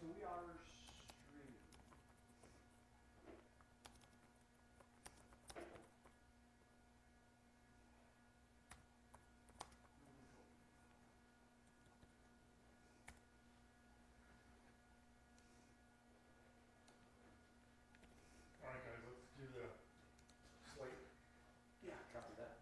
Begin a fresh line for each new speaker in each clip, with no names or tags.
So we are streaming.
All right, guys, let's do the slate.
Yeah, copy that.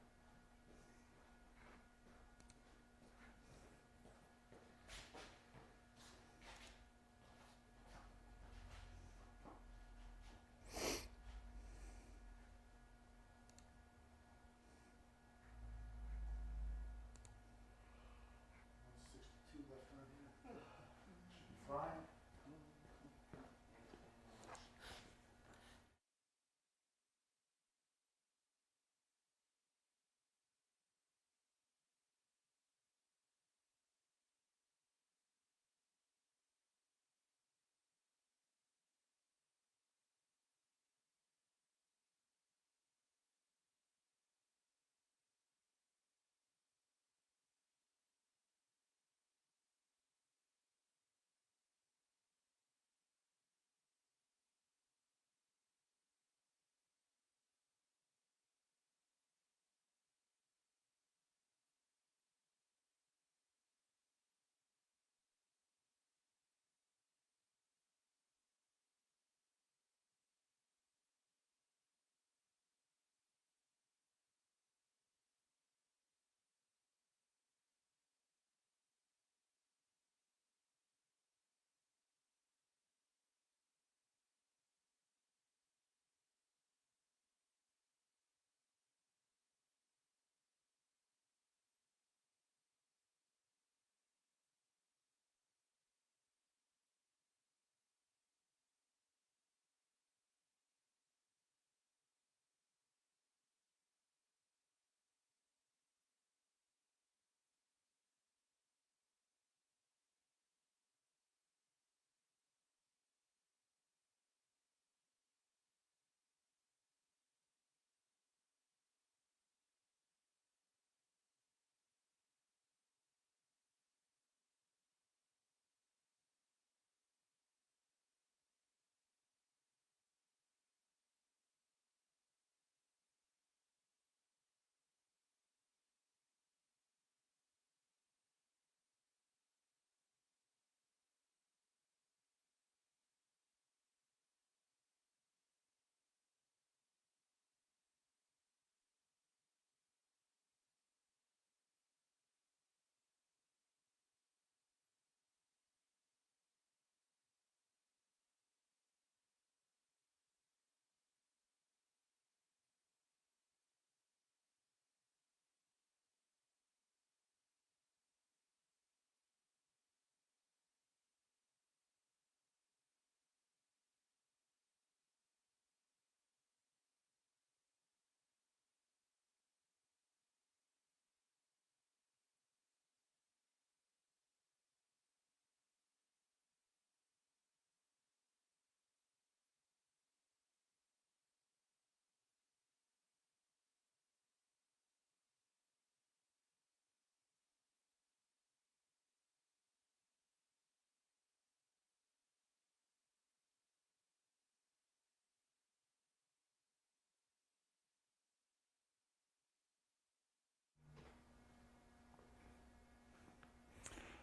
Two left on here. Should be fine.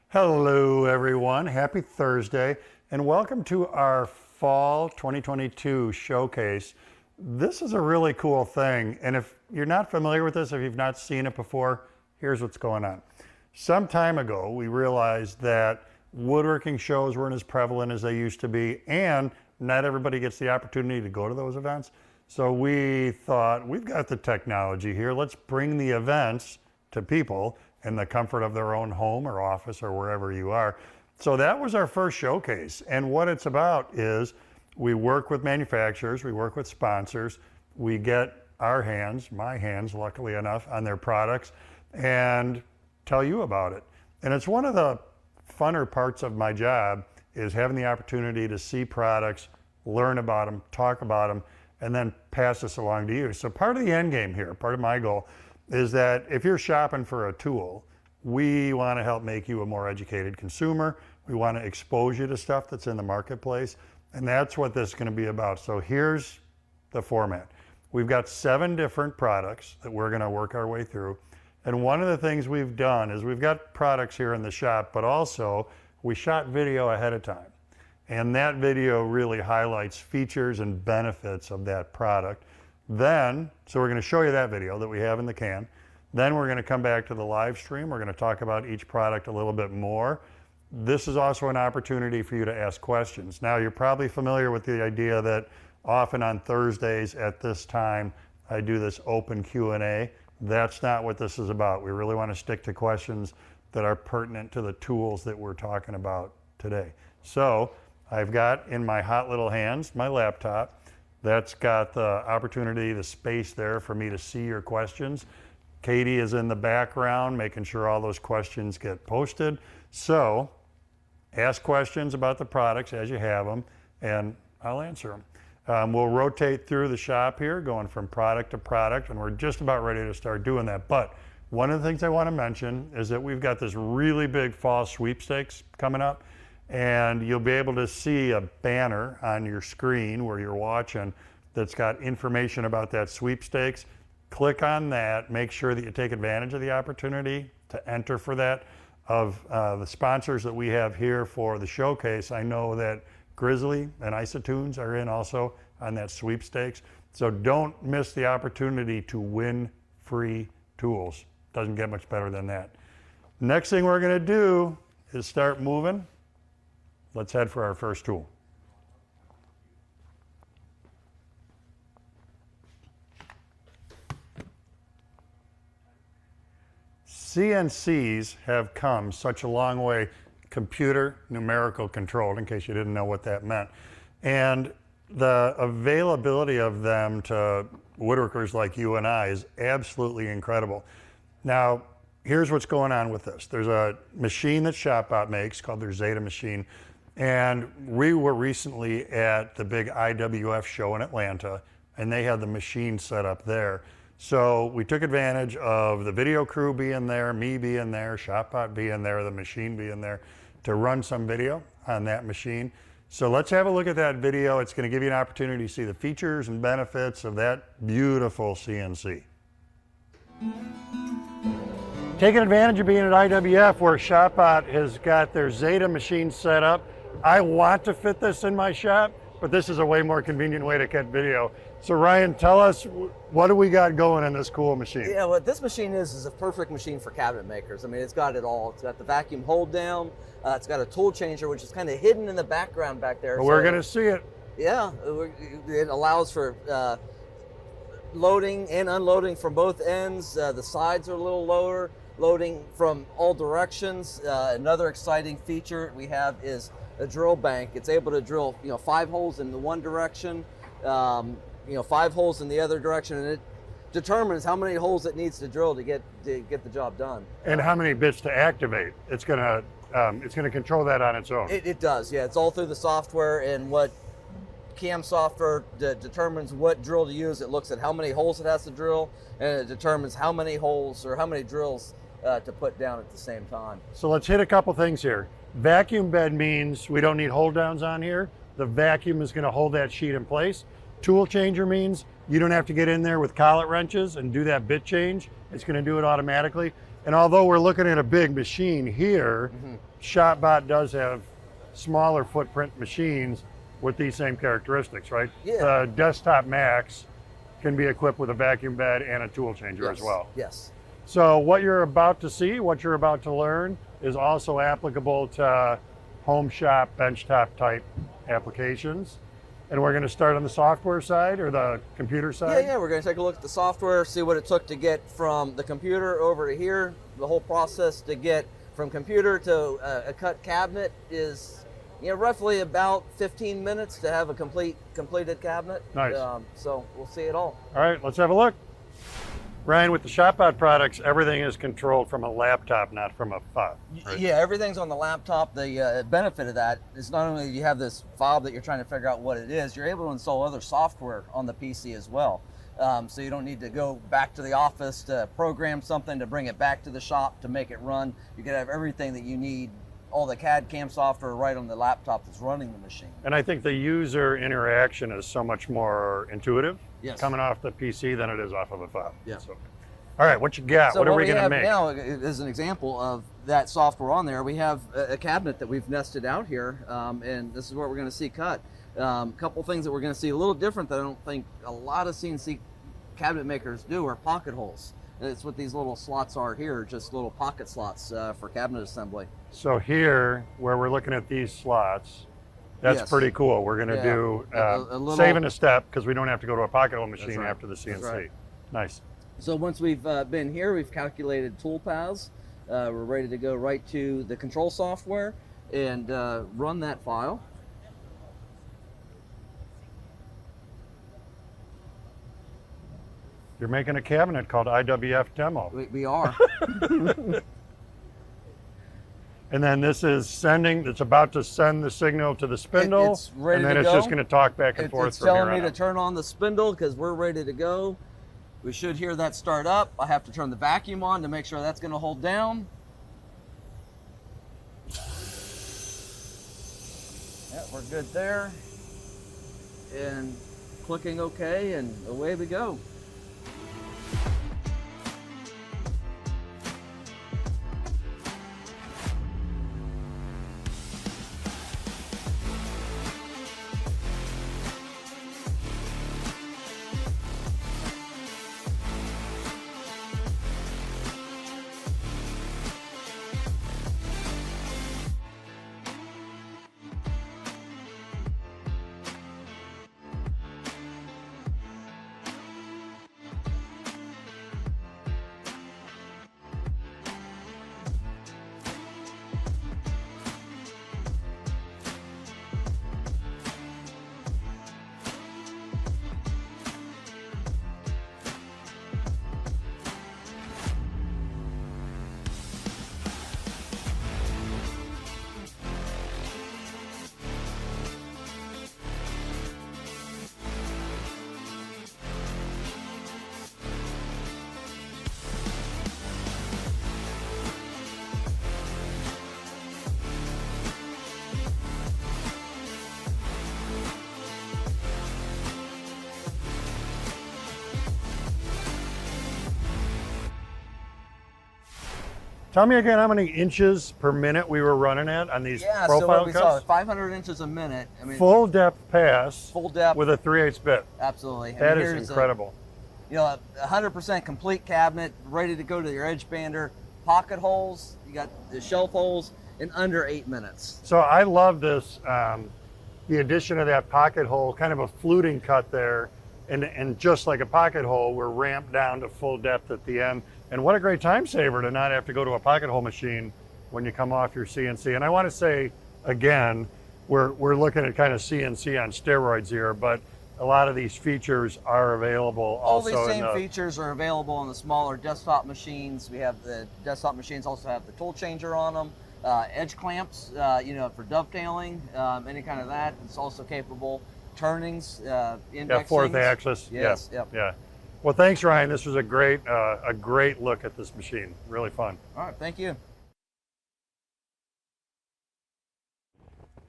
Hello everyone, happy Thursday and welcome to our fall 2022 showcase. This is a really cool thing, and if you're not familiar with this, if you've not seen it before, here's what's going on. Some time ago we realized that woodworking shows weren't as prevalent as they used to be, and not everybody gets the opportunity to go to those events. So we thought, we've got the technology here, let's bring the events to people in the comfort of their own home or office or wherever you are. So that was our first showcase, and what it's about is we work with manufacturers, we work with sponsors, we get our hands, my hands luckily enough, on their products and tell you about it. And it's one of the funner parts of my job, is having the opportunity to see products, learn about them, talk about them, and then pass this along to you. So part of the end game here, part of my goal, is that if you're shopping for a tool, we want to help make you a more educated consumer. We want to expose you to stuff that's in the marketplace. And that's what this is going to be about. So here's the format. We've got 7 different products that we're going to work our way through. And one of the things we've done is we've got products here in the shop, but also we shot video ahead of time. And that video really highlights features and benefits of that product. Then, so we're going to show you that video that we have in the can. Then we're going to come back to the live stream. We're going to talk about each product a little bit more. This is also an opportunity for you to ask questions. Now, you're probably familiar with the idea that often on Thursdays at this time, I do this open Q&A. That's not what this is about. We really want to stick to questions that are pertinent to the tools that we're talking about today. So I've got in my hot little hands my laptop. That's got the opportunity, the space there for me to see your questions. Katie is in the background making sure all those questions get posted. So ask questions about the products as you have them, and I'll answer them. We'll rotate through the shop here, going from product to product, and we're just about ready to start doing that. But one of the things I want to mention is that we've got this really big fall sweepstakes coming up, and you'll be able to see a banner on your screen where you're watching that's got information about that sweepstakes. Click on that, make sure that you take advantage of the opportunity to enter for that. Of the sponsors that we have here for the showcase, I know that Grizzly and ISOtunes are in also on that sweepstakes. So don't miss the opportunity to win free tools. Doesn't get much better than that. Next thing we're going to do is start moving. Let's head for our first tool. CNCs have come such a long way, computer numerical controlled, in case you didn't know what that meant. And the availability of them to woodworkers like you and I is absolutely incredible. Now, here's what's going on with this. There's a machine that ShopBot makes called their Zeta machine. And we were recently at the big IWF show in Atlanta, and they had the machine set up there. So we took advantage of the video crew being there, me being there, ShopBot being there, the machine being there, to run some video on that machine. So let's have a look at that video. It's going to give you an opportunity to see the features and benefits of that beautiful CNC. Taking advantage of being at IWF, where ShopBot has got their Zeta machine set up. I want to fit this in my shop, but this is a way more convenient way to get video. So Ryan, tell us, what do we got going in this cool machine?
Yeah, what this machine is a perfect machine for cabinet makers. I mean, it's got it all. It's got the vacuum hold down. It's got a tool changer, which is kind of hidden in the background back there.
Well, we're going to see it.
Yeah, it allows for loading and unloading from both ends. The sides are a little lower, loading from all directions. Another exciting feature we have is a drill bank. It's able to drill, 5 holes in the one direction, 5 holes in the other direction, and it determines how many holes it needs to drill to get the job done.
And how many bits to activate. It's gonna control that on its own.
It does, yeah. It's all through the software, and what CAM software determines what drill to use. It looks at how many holes it has to drill, and it determines how many holes or how many drills to put down at the same time.
So let's hit a couple things here. Vacuum bed means we don't need hold downs on here. The vacuum is going to hold that sheet in place. Tool changer means you don't have to get in there with collet wrenches and do that bit change. It's going to do it automatically. And although we're looking at a big machine here, ShopBot does have smaller footprint machines with these same characteristics, right?
Yeah.
The Desktop Max can be equipped with a vacuum bed and a tool changer as well.
Yes.
So what you're about to see, what you're about to learn, is also applicable to home shop, benchtop type applications. And we're going to start on the software side or the computer side?
Yeah, we're going to take a look at the software, see what it took to get from the computer over to here. The whole process to get from computer to a cut cabinet is roughly about 15 minutes to have a completed cabinet.
Nice.
So we'll see it all.
All right, let's have a look. Ryan, with the ShopBot products, everything is controlled from a laptop, not from a fob. Right?
Yeah, everything's on the laptop. The benefit of that is not only do you have this fob that you're trying to figure out what it is, you're able to install other software on the PC as well. So you don't need to go back to the office to program something to bring it back to the shop to make it run. You can have everything that you need all the CAD CAM software right on the laptop that's running the machine.
And I think the user interaction is so much more intuitive
Yes.
coming off the PC than it is off of a file.
Yeah.
So, all right, what you got?
So
what are we going to
have
make?
now, as an example of that software on there, we have a cabinet that we've nested out here, and this is what we're going to see cut. A couple things that we're going to see a little different that I don't think a lot of CNC cabinet makers do are pocket holes. And it's what these little slots are here, just little pocket slots for cabinet assembly.
So here, where we're looking at these slots, that's
Yes.
pretty cool. We're going to do
a little-
saving a step because we don't have to go to a pocket hole machine
right.
after the CNC.
That's right.
Nice.
So once we've been here, we've calculated tool paths. We're ready to go right to the control software and run that file.
You're making a cabinet called IWF Demo.
We are.
And then this is sending, it's about to send the signal to the spindle.
It's ready
and then
to
it's
go.
just going to talk back and forth
It's
from here
telling me
on
to
out.
turn on the spindle because we're ready to go. We should hear that start up. I have to turn the vacuum on to make sure that's going to hold down. Yeah, we're good there. And clicking OK, and away we go.
Tell me again how many inches per minute we were running at on these
Yeah, so
profile
what we saw
cuts?
was 500 inches a minute. I mean,
Full depth pass
full depth.
with a 3/8 bit.
Absolutely. I
That
mean,
is
here's
incredible.
You know, 100% complete cabinet, ready to go to your edge bander. Pocket holes, you got the shelf holes in under 8 minutes.
So I love this, the addition of that pocket hole, kind of a fluting cut there. And just like a pocket hole, we're ramped down to full depth at the end. And what a great time saver to not have to go to a pocket hole machine when you come off your CNC. And I want to say, again, we're looking at kind of CNC on steroids here, but a lot of these features are available
All
also
these same
in the,
features are available on the smaller desktop machines. We have the desktop machines also have the tool changer on them, edge clamps, you know, for dovetailing, any kind of that. It's also capable. Turnings, indexings.
yeah, fourth axis.
Yes,
yeah,
yep.
yeah. Well, thanks, Ryan. This was a great look at this machine. Really fun.
All right, thank you.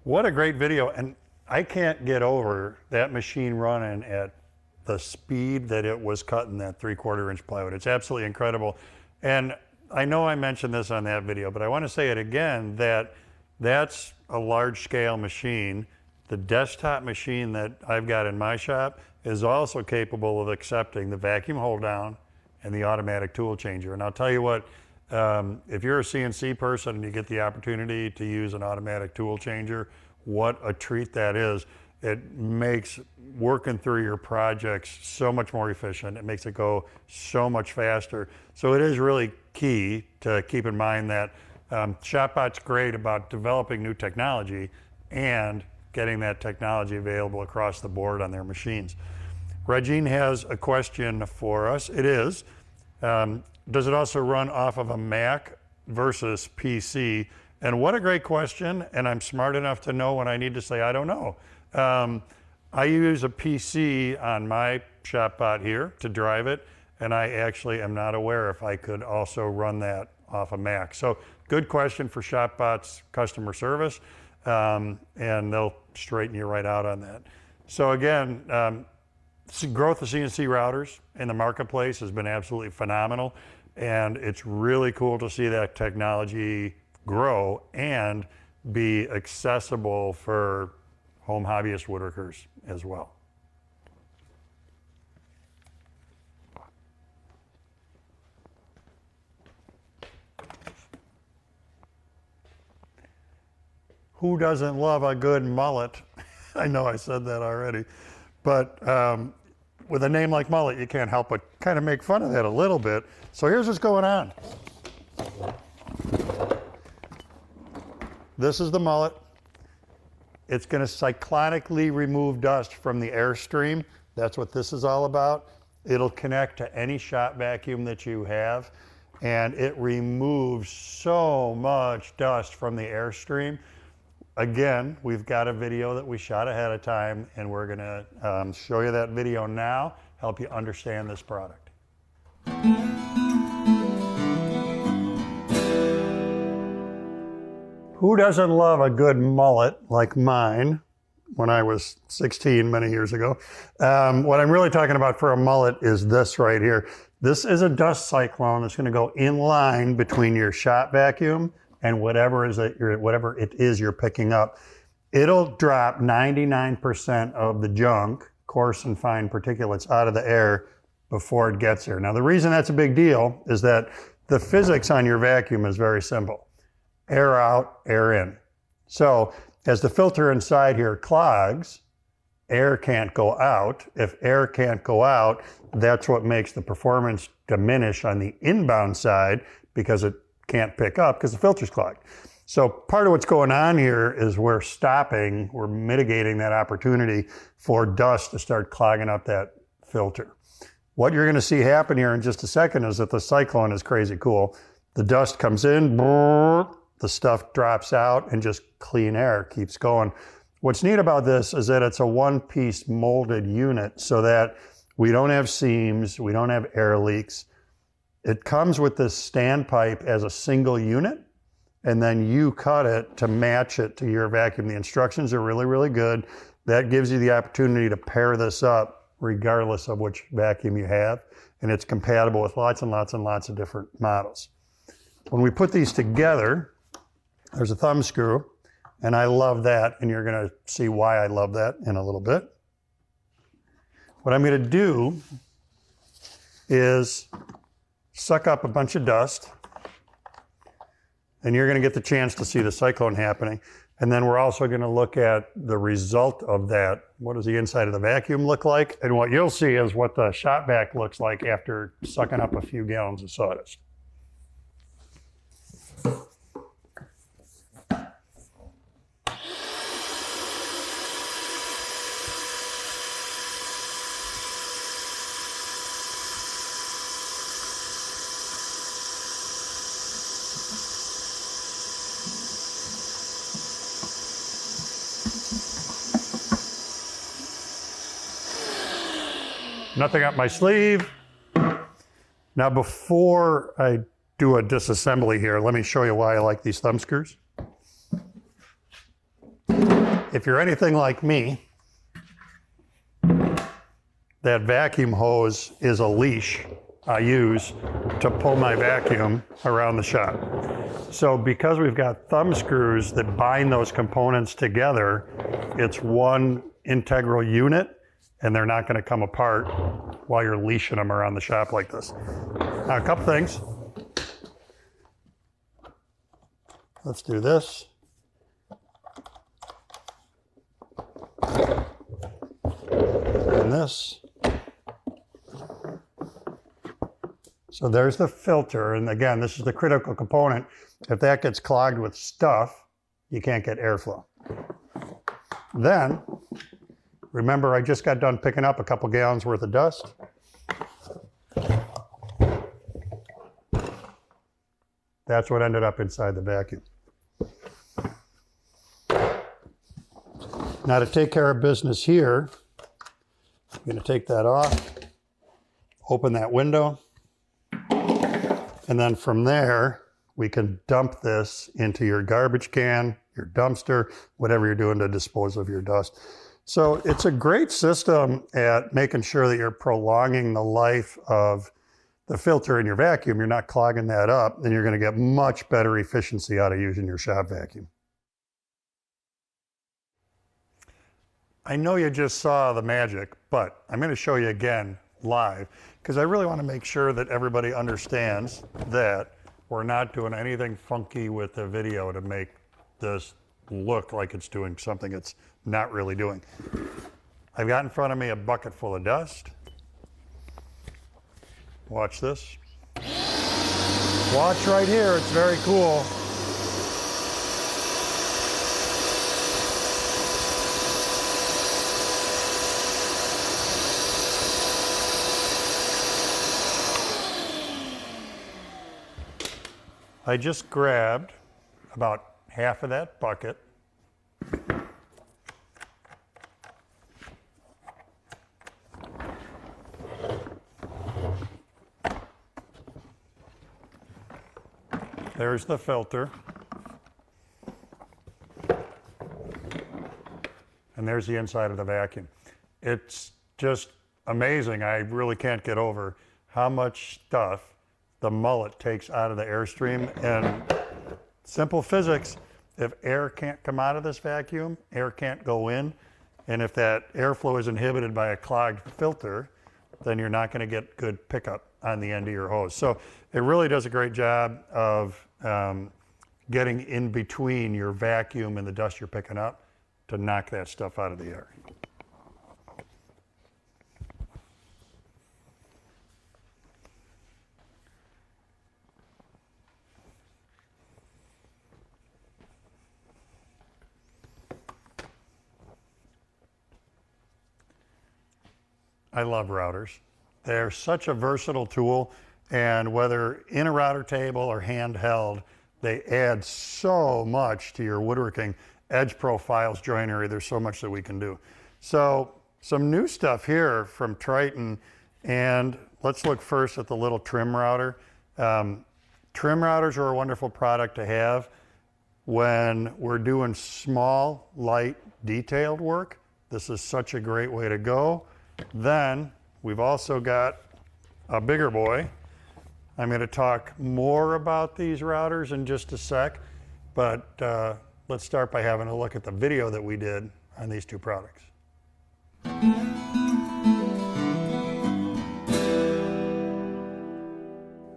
What a great video. And I can't get over that machine running at the speed that it was cutting that 3/4 inch plywood. It's absolutely incredible. And I know I mentioned this on that video, but I want to say it again, that that's a large scale machine. The desktop machine that I've got in my shop is also capable of accepting the vacuum hold down and the automatic tool changer. And I'll tell you what, if you're a CNC person and you get the opportunity to use an automatic tool changer, what a treat that is. It makes working through your projects so much more efficient. It makes it go so much faster. So it is really key to keep in mind that ShopBot's great about developing new technology and getting that technology available across the board on their machines. Regine has a question for us. It is, does it also run off of a Mac versus PC? And what a great question, and I'm smart enough to know when I need to say I don't know. I use a PC on my ShopBot here to drive it, and I actually am not aware if I could also run that off a Mac. So good question for ShopBot's customer service, and they'll straighten you right out on that. So again, growth of CNC routers in the marketplace has been absolutely phenomenal, and it's really cool to see that technology grow and be accessible for home hobbyist woodworkers as well. Who doesn't love a good mullet? I know I said that already, but with a name like Mullet, you can't help but kind of make fun of that a little bit. So here's what's going on. This is the Mullet. It's going to cyclonically remove dust from the airstream. That's what this is all about. It'll connect to any shop vacuum that you have, and it removes so much dust from the airstream. Again, we've got a video that we shot ahead of time, and we're going to show you that video now, help you understand this product. Who doesn't love a good mullet like mine when I was 16 many years ago? What I'm really talking about for a mullet is this right here. This is a dust cyclone that's going to go in line between your shop vacuum and whatever it is you're picking up. It'll drop 99% of the junk, coarse and fine particulates, out of the air before it gets there. Now, the reason that's a big deal is that the physics on your vacuum is very simple. Air out, air in. So as the filter inside here clogs, air can't go out. If air can't go out, that's what makes the performance diminish on the inbound side, because it can't pick up because the filter's clogged. So part of what's going on here is we're mitigating that opportunity for dust to start clogging up that filter. What you're going to see happen here in just a second is that the cyclone is crazy cool. The dust comes in, the stuff drops out, and just clean air keeps going. What's neat about this is that it's a one-piece molded unit, so that we don't have seams, we don't have air leaks. It comes with this standpipe as a single unit, and then you cut it to match it to your vacuum. The instructions are really, really good. That gives you the opportunity to pair this up regardless of which vacuum you have, and it's compatible with lots and lots and lots of different models. When we put these together, there's a thumb screw, and I love that, and you're going to see why I love that in a little bit. What I'm going to do is suck up a bunch of dust, and you're going to get the chance to see the cyclone happening. And then we're also going to look at the result of that. What does the inside of the vacuum look like? And what you'll see is what the shop vac looks like after sucking up a few gallons of sawdust. Nothing up my sleeve. Now, before I do a disassembly here, let me show you why I like these thumb screws. If you're anything like me, that vacuum hose is a leash I use to pull my vacuum around the shop. So because we've got thumb screws that bind those components together, it's one integral unit, and they're not going to come apart while you're leashing them around the shop like this. Now, a couple things. Let's do this. And this. So there's the filter, and again, this is the critical component. If that gets clogged with stuff, you can't get airflow. Then, remember, I just got done picking up a couple gallons worth of dust. That's what ended up inside the vacuum. Now, to take care of business here, I'm going to take that off, open that window, and then from there, we can dump this into your garbage can, your dumpster, whatever you're doing to dispose of your dust. So it's a great system at making sure that you're prolonging the life of the filter in your vacuum. You're not clogging that up, and you're going to get much better efficiency out of using your shop vacuum. I know you just saw the magic, but I'm going to show you again live because I really want to make sure that everybody understands that we're not doing anything funky with the video to make this look like it's doing something it's not really doing. I've got in front of me a bucket full of dust. Watch this. Watch right here, it's very cool. I just grabbed about half of that bucket. There's the filter. And there's the inside of the vacuum. It's just amazing. I really can't get over how much stuff the Mullet takes out of the airstream. And simple physics, if air can't come out of this vacuum, air can't go in. And if that airflow is inhibited by a clogged filter, then you're not going to get good pickup on the end of your hose. So it really does a great job of getting in between your vacuum and the dust you're picking up to knock that stuff out of the air. I love routers. They're such a versatile tool, and whether in a router table or handheld, they add so much to your woodworking, edge profiles, joinery. There's so much that we can do. So some new stuff here from Triton, and let's look first at the little trim router. Trim routers are a wonderful product to have when we're doing small, light, detailed work. This is such a great way to go. Then we've also got a bigger boy. I'm going to talk more about these routers in just a sec, but let's start by having a look at the video that we did on these two products.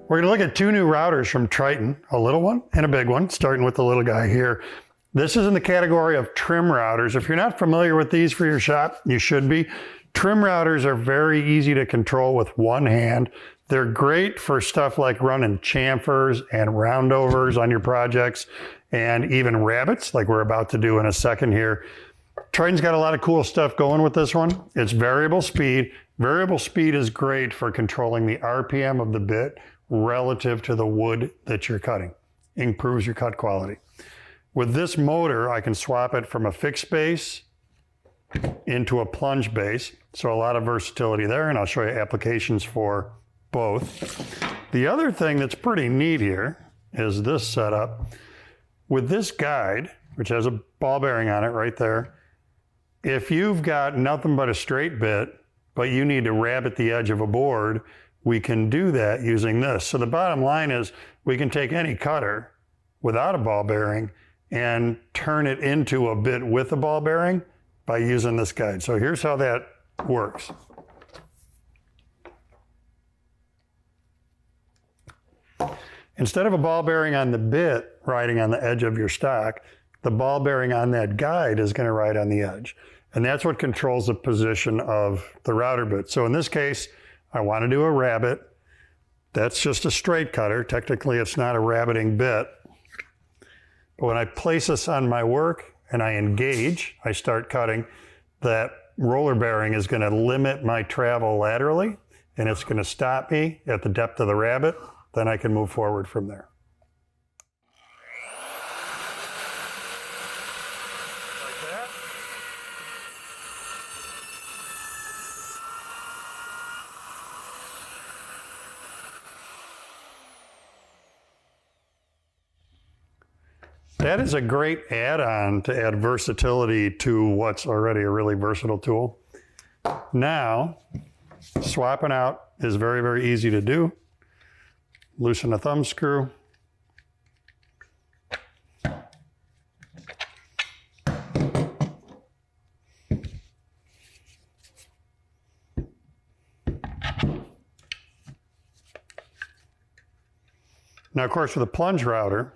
We're going to look at two new routers from Triton, a little one and a big one, starting with the little guy here. This is in the category of trim routers. If you're not familiar with these for your shop, you should be. Trim routers are very easy to control with one hand. They're great for stuff like running chamfers and roundovers on your projects, and even rabbets like we're about to do in a second here. Triton's got a lot of cool stuff going with this one. It's variable speed. Variable speed is great for controlling the RPM of the bit relative to the wood that you're cutting. Improves your cut quality. With this motor, I can swap it from a fixed base into a plunge base. So a lot of versatility there, and I'll show you applications for both. The other thing that's pretty neat here is this setup. With this guide, which has a ball bearing on it right there, if you've got nothing but a straight bit, but you need to rabbet the edge of a board, we can do that using this. So the bottom line is we can take any cutter without a ball bearing and turn it into a bit with a ball bearing by using this guide. So here's how that works. Instead of a ball bearing on the bit riding on the edge of your stock, the ball bearing on that guide is going to ride on the edge. And that's what controls the position of the router bit. So in this case, I want to do a rabbet. That's just a straight cutter. Technically, it's not a rabbeting bit. But when I place this on my work and I engage, I start cutting, that roller bearing is going to limit my travel laterally, and it's going to stop me at the depth of the rabbet. Then I can move forward from there. Like that. that is a great add-on to add versatility to what's already a really versatile tool. Now, swapping out is very, very easy to do. Loosen the thumb screw. Now, of course, with a plunge router,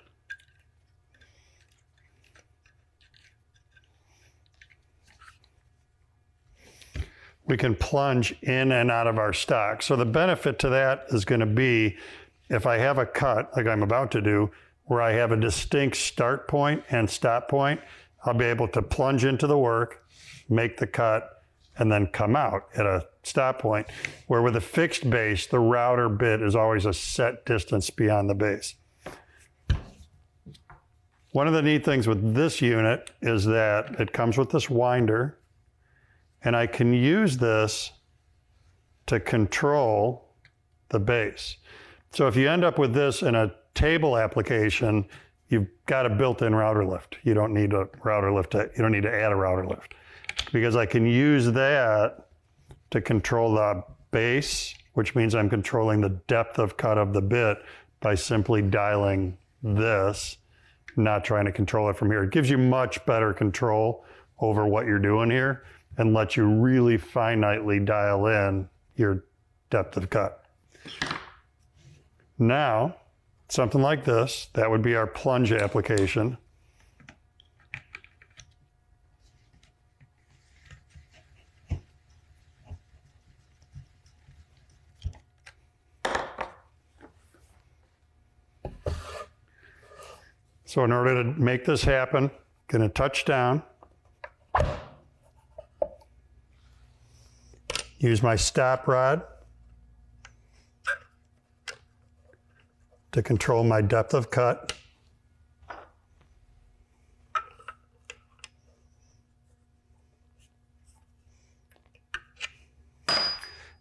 we can plunge in and out of our stock. So the benefit to that is going to be if I have a cut, like I'm about to do, where I have a distinct start point and stop point, I'll be able to plunge into the work, make the cut, and then come out at a stop point. Where with a fixed base, the router bit is always a set distance beyond the base. One of the neat things with this unit is that it comes with this winder, and I can use this to control the base. So if you end up with this in a table application, you've got a built-in router lift. You don't need a router lift. You don't need to add a router lift, because I can use that to control the base, which means I'm controlling the depth of cut of the bit by simply dialing this, not trying to control it from here. It gives you much better control over what you're doing here and lets you really finitely dial in your depth of cut. Now, something like this, that would be our plunge application. So in order to make this happen, going to touch down, use my stop rod to control my depth of cut.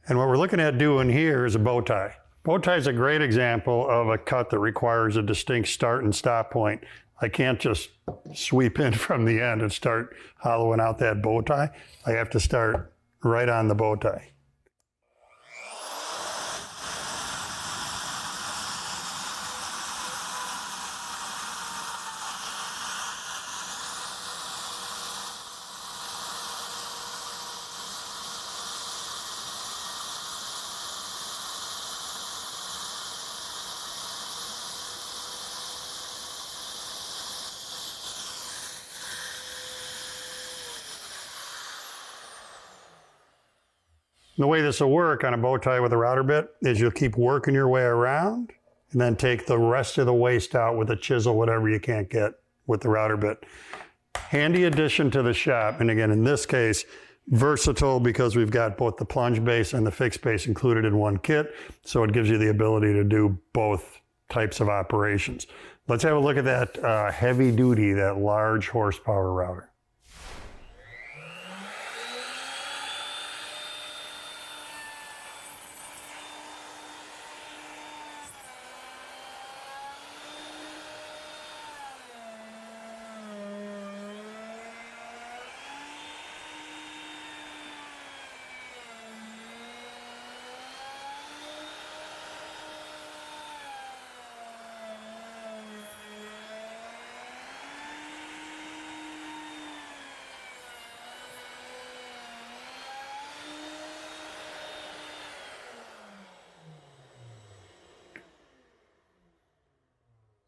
And what we're looking at doing here is a bow tie. Bow tie is a great example of a cut that requires a distinct start and stop point. I can't just sweep in from the end and start hollowing out that bow tie. I have to start right on the bow tie. The way this will work on a bow tie with a router bit is you'll keep working your way around and then take the rest of the waste out with a chisel, whatever you can't get with the router bit. Handy addition to the shop, and again, in this case, versatile because we've got both the plunge base and the fixed base included in one kit, so it gives you the ability to do both types of operations. Let's have a look at that heavy duty, that large horsepower router.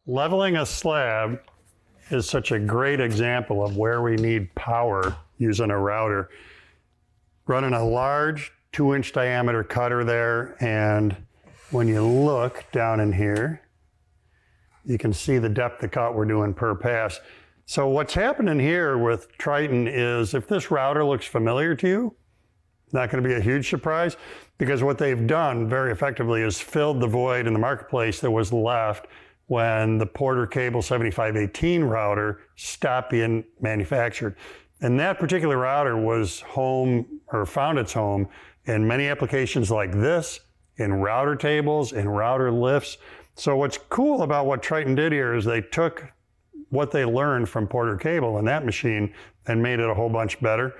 Leveling a slab is such a great example of where we need power using a router. Running a large 2-inch diameter cutter there, and when you look down in here, you can see the depth of cut we're doing per pass. So what's happening here with Triton is, if this router looks familiar to you, not going to be a huge surprise, because what they've done very effectively is filled the void in the marketplace that was left when the Porter Cable 7518 router stopped being manufactured. And that particular router was home, or found its home, in many applications like this, in router tables, in router lifts. So what's cool about what Triton did here is they took what they learned from Porter Cable in that machine and made it a whole bunch better.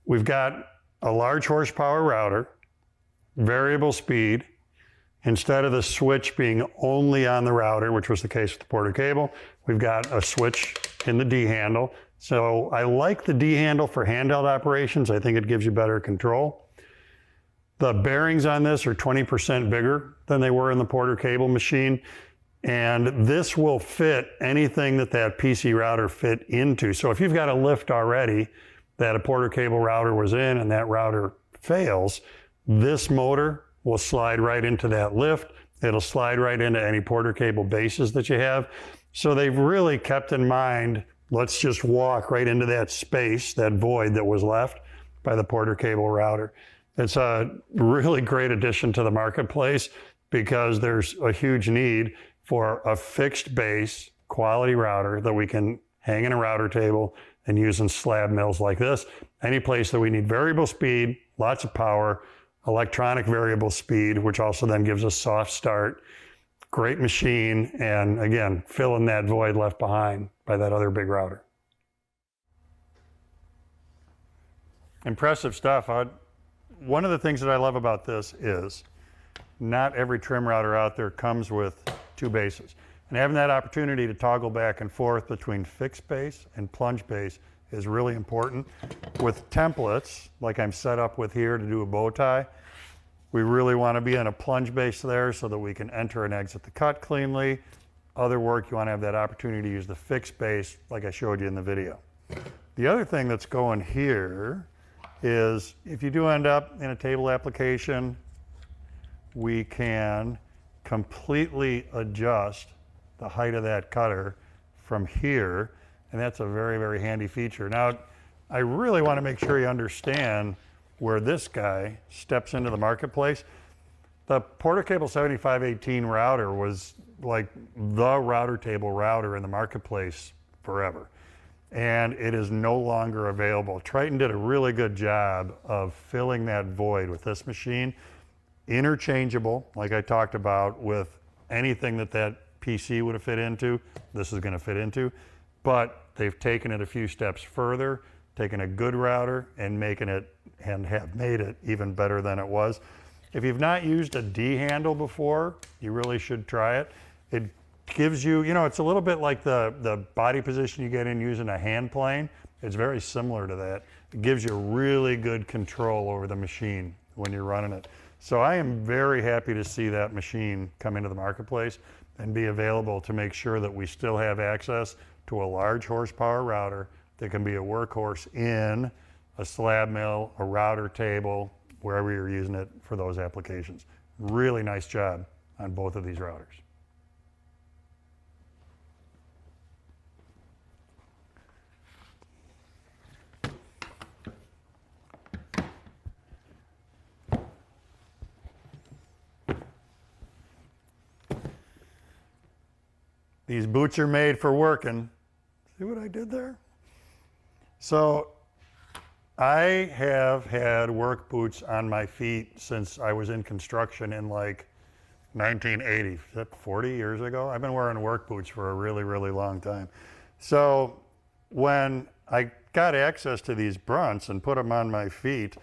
We've got a large horsepower router, variable speed. Instead of the switch being only on the router, which was the case with the Porter Cable, we've got a switch in the D handle. So I like the D handle for handheld operations. I think it gives you better control. The bearings on this are 20% bigger than they were in the Porter Cable machine. And this will fit anything that PC router fit into. So if you've got a lift already that a Porter Cable router was in and that router fails, this motor will slide right into that lift. It'll slide right into any Porter Cable bases that you have. So they've really kept in mind, let's just walk right into that space, that void that was left by the Porter Cable router. It's a really great addition to the marketplace because there's a huge need for a fixed base quality router that we can hang in a router table and use in slab mills like this. Any place that we need variable speed, lots of power, electronic variable speed, which also then gives us soft start. Great machine, and again, filling that void left behind by that other big router. Impressive stuff. One of the things that I love about this is not every trim router out there comes with two bases. And having that opportunity to toggle back and forth between fixed base and plunge base is really important. With templates, like I'm set up with here to do a bow tie, we really want to be in a plunge base there so that we can enter and exit the cut cleanly. Other work, you want to have that opportunity to use the fixed base like I showed you in the video. The other thing that's going here is if you do end up in a table application, we can completely adjust the height of that cutter from here. And that's a very, very handy feature. Now, I really want to make sure you understand where this guy steps into the marketplace. The Porter Cable 7518 router was like the router table router in the marketplace forever. And it is no longer available. Triton did a really good job of filling that void with this machine. Interchangeable, like I talked about, with anything that PC would have fit into, this is going to fit into. But they've taken it a few steps further, taken a good router and have made it even better than it was. If you've not used a D handle before, you really should try it. It gives you, it's a little bit like the body position you get in using a hand plane. It's very similar to that. It gives you really good control over the machine when you're running it. So I am very happy to see that machine come into the marketplace and be available to make sure that we still have access to a large horsepower router that can be a workhorse in a slab mill, a router table, wherever you're using it for those applications. Really nice job on both of these routers. These boots are made for working. See what I did there? So I have had work boots on my feet since I was in construction in like 1980. Is that 40 years ago? I've been wearing work boots for a really, really long time. So when I got access to these Brunts and put them on my feet,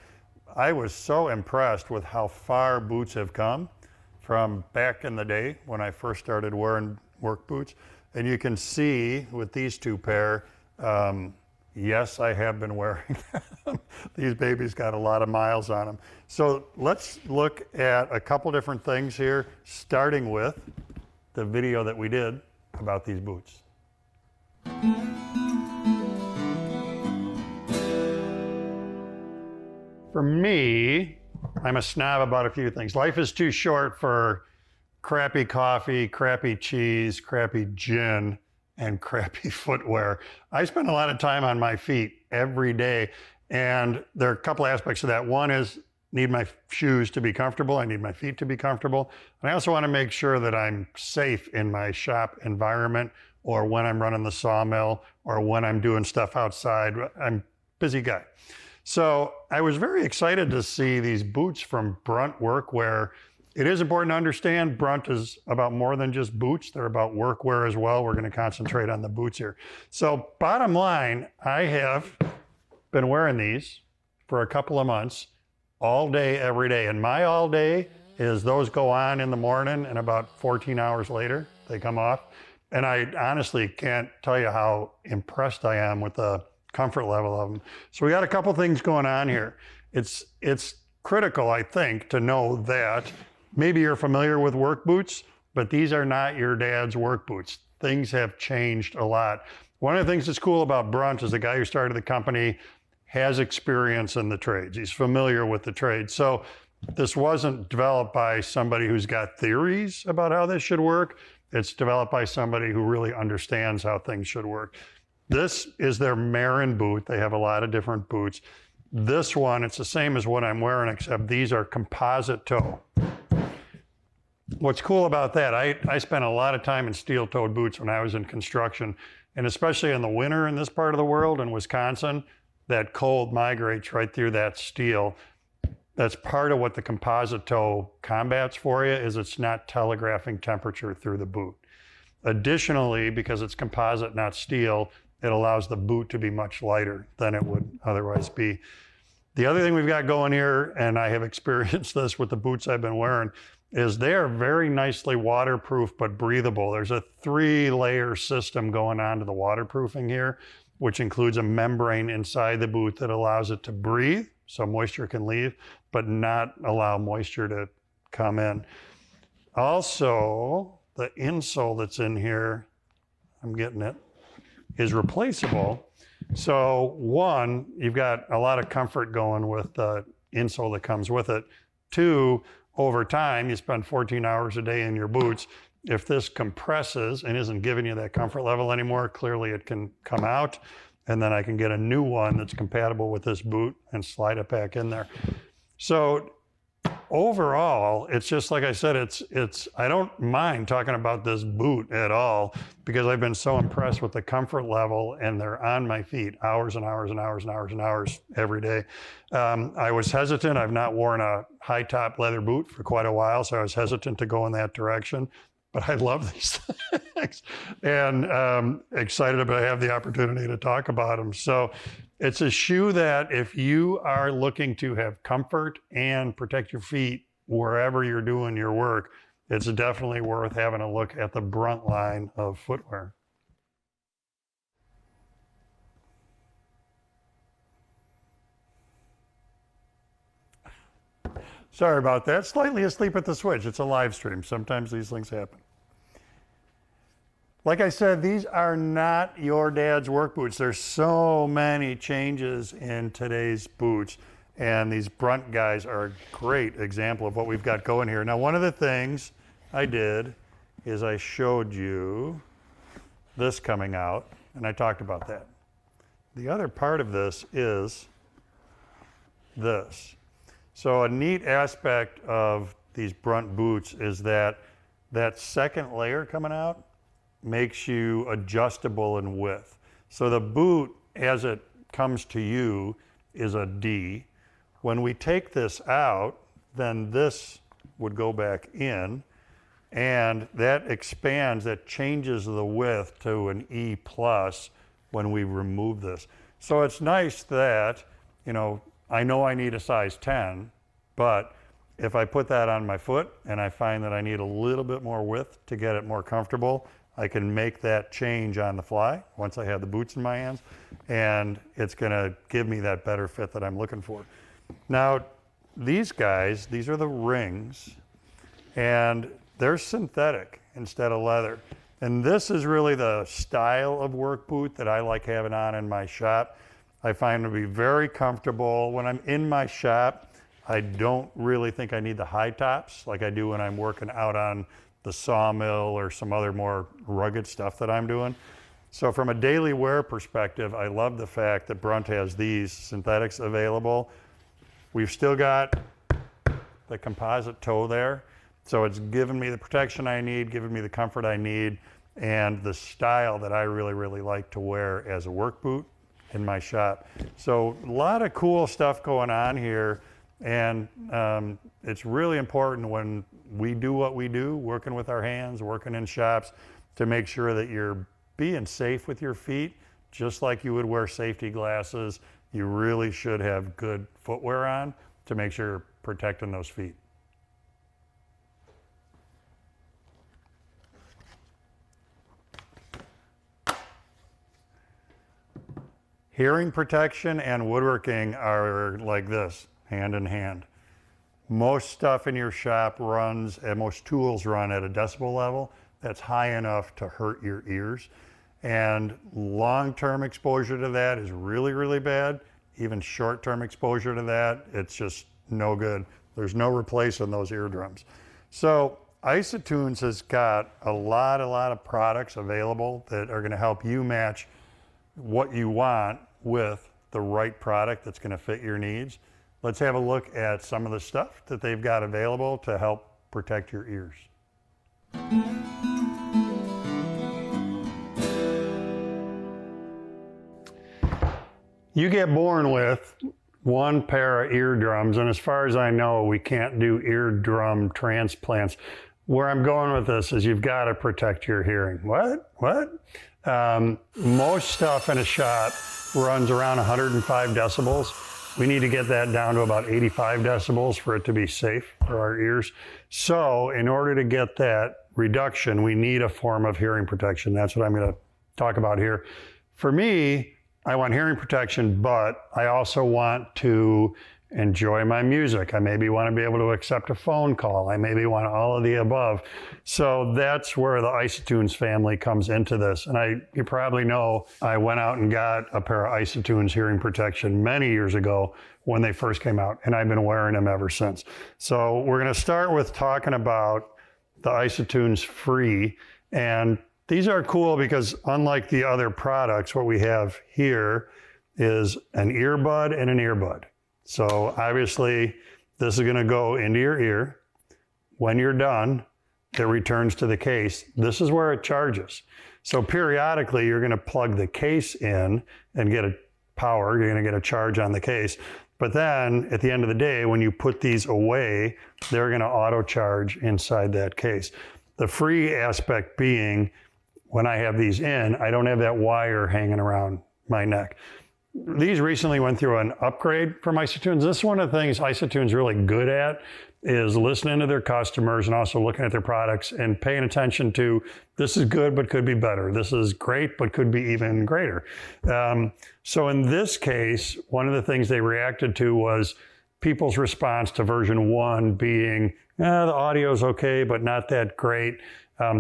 I was so impressed with how far boots have come from back in the day when I first started wearing work boots. And you can see with these two pair, yes, I have been wearing them. These babies got a lot of miles on them. So let's look at a couple different things here, starting with the video that we did about these boots. For me, I'm a snob about a few things. Life is too short for crappy coffee, crappy cheese, crappy gin, and crappy footwear. I spend a lot of time on my feet every day, and there are a couple aspects of that. One is need my shoes to be comfortable. I need my feet to be comfortable. And I also want to make sure that I'm safe in my shop environment, or when I'm running the sawmill, or when I'm doing stuff outside. I'm a busy guy. So I was very excited to see these boots from Brunt Workwear It is important to understand Brunt is about more than just boots. They're about workwear as well. We're going to concentrate on the boots here. So bottom line, I have been wearing these for a couple of months, all day, every day. And my all day is those go on in the morning and about 14 hours later, they come off. And I honestly can't tell you how impressed I am with the comfort level of them. So we got a couple things going on here. It's critical, I think, to know that maybe you're familiar with work boots, but these are not your dad's work boots. Things have changed a lot. One of the things that's cool about Brunt is the guy who started the company has experience in the trades. He's familiar with the trade. So this wasn't developed by somebody who's got theories about how this should work. It's developed by somebody who really understands how things should work. This is their Marin boot. They have a lot of different boots. This one, it's the same as what I'm wearing, except these are composite toe. What's cool about that, I spent a lot of time in steel-toed boots when I was in construction, and especially in the winter in this part of the world, in Wisconsin, that cold migrates right through that steel. That's part of what the composite toe combats for you, is it's not telegraphing temperature through the boot. Additionally, because it's composite, not steel, it allows the boot to be much lighter than it would otherwise be. The other thing we've got going here, and I have experienced this with the boots I've been wearing, is they are very nicely waterproof but breathable. There's a 3-layer system going on to the waterproofing here, which includes a membrane inside the boot that allows it to breathe so moisture can leave, but not allow moisture to come in. Also, the insole that's in here, I'm getting it, is replaceable. So one, you've got a lot of comfort going with the insole that comes with it. Two, over time, you spend 14 hours a day in your boots. If this compresses and isn't giving you that comfort level anymore, clearly it can come out, and then I can get a new one that's compatible with this boot and slide it back in there. So overall, it's just like I said, I don't mind talking about this boot at all, because I've been so impressed with the comfort level, and they're on my feet hours and hours and hours and hours and hours every day. I was hesitant. I've not worn a high top leather boot for quite a while, so I was hesitant to go in that direction. But I love these things, and excited to have the opportunity to talk about them. So it's a shoe that if you are looking to have comfort and protect your feet wherever you're doing your work, it's definitely worth having a look at the Brunt line of footwear. Sorry about that. Slightly asleep at the switch. It's a live stream. Sometimes these things happen. Like I said, these are not your dad's work boots. There's so many changes in today's boots, and these Brunt guys are a great example of what we've got going here. Now, one of the things I did is I showed you this coming out, and I talked about that. The other part of this is this. So a neat aspect of these Brunt boots is that that second layer coming out makes you adjustable in width. So the boot, as it comes to you, is a D. When we take this out, then this would go back in, and that expands, that changes the width to an E plus when we remove this. So it's nice that, you know I need a size 10, but if I put that on my foot and I find that I need a little bit more width to get it more comfortable, I can make that change on the fly once I have the boots in my hands, and it's gonna give me that better fit that I'm looking for. Now, these guys, these are the rings, and they're synthetic instead of leather. And this is really the style of work boot that I like having on in my shop. I find it to be very comfortable. When I'm in my shop, I don't really think I need the high tops like I do when I'm working out on the sawmill or some other more rugged stuff that I'm doing. So from a daily wear perspective, I love the fact that Brunt has these synthetics available. We've still got the composite toe there. So it's given me the protection I need, given me the comfort I need, and the style that I really, really like to wear as a work boot in my shop. So a lot of cool stuff going on here. And it's really important when we do what we do, working with our hands, working in shops, to make sure that you're being safe with your feet, just like you would wear safety glasses. You really should have good footwear on to make sure you're protecting those feet. Hearing protection and woodworking are like this, hand in hand. Most stuff in your shop runs, and most tools run at a decibel level that's high enough to hurt your ears. And long-term exposure to that is really, really bad. Even short-term exposure to that, it's just no good. There's no replacing those eardrums. So ISOtunes has got a lot of products available that are gonna help you match what you want with the right product that's going to fit your needs. Let's have a look at some of the stuff that they've got available to help protect your ears. You get born with one pair of eardrums, and as far as I know, we can't do eardrum transplants. Where I'm going with this is you've got to protect your hearing. What? Most stuff in a shop runs around 105 decibels. We need to get that down to about 85 decibels for it to be safe for our ears. So in order to get that reduction, we need a form of hearing protection. That's what I'm going to talk about here. For me, I want hearing protection, but I also want to enjoy my music. I maybe want to be able to accept a phone call. I maybe want all of the above. So that's where the ISOtunes family comes into this. And you probably know I went out and got a pair of ISOtunes hearing protection many years ago when they first came out, and I've been wearing them ever since. So we're going to start with talking about the ISOtunes Free. And these are cool because unlike the other products, what we have here is an earbud and an earbud. So obviously this is going to go into your ear. When you're done, it returns to the case. This is where it charges. So periodically you're going to plug the case in and get a power. You're going to get a charge on the case. But then at the end of the day, when you put these away, they're going to auto charge inside that case. The free aspect being when I have these in, I don't have that wire hanging around my neck. These recently went through an upgrade from ISOtunes. This is one of the things ISOtunes is really good at, is listening to their customers and also looking at their products and paying attention to, this is good, but could be better. This is great, but could be even greater. So in this case, one of the things they reacted to was people's response to version 1 being, the audio's okay, but not that great.